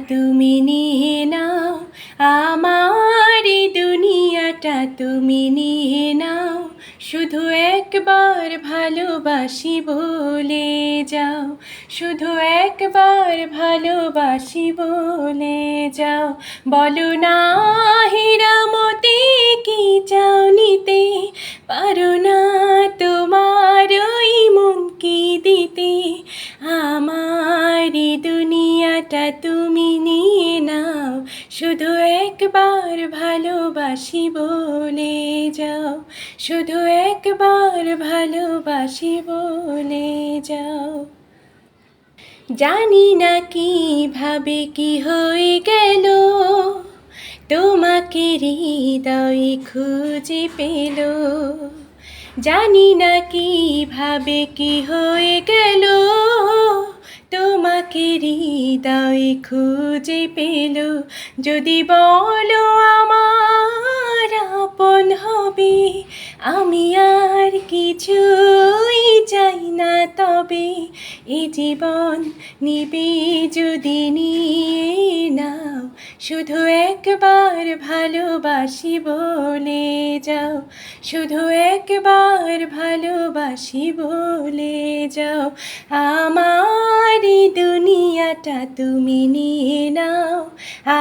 তুমি নিয়ে নাও, আমার এই দুনিয়াটা তুমি নিয়ে নাও। শুধু একবার ভালোবাসি বলে যাও, শুধু একবার ভালোবাসি বলে যাও। বলো না হীরামতি কি চাও নিতে, পারো না তোমার ওই মন কি দিতে। আমার এই দুনিয়াটা তুমি নিয়ে নাও, শুধু একবার ভালোবাসি বলে যাও, শুধু একবার ভালোবাসি বলে যাও। জানি না কিভাবে কি হয়ে গেল, তোমাকে হৃদয়ে খুঁজে পেল। জানি না কিভাবে কি হয়ে গেল, তোমাকে হৃদয়ে খুঁজে পেল। যদি বলো আমার আপন হবে, আমি আর কিছুই চাই না তবে। এ জীবন নিবে যদি নিয়ে নাও, শুধু একবার ভালোবাসি বলে যাও, শুধু একবার ভালোবাসি বলে যাও। আমার এই দুনিয়াটা তুমি নিয়ে নাও,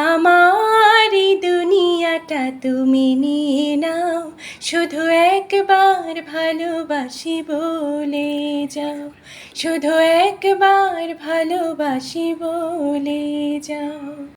আমার এই দুনিয়াটা তুমি নিয়ে নাও। শুধু একবার ভালোবাসি বলে যাও, শুধু একবার ভালোবাসি বলে যাও।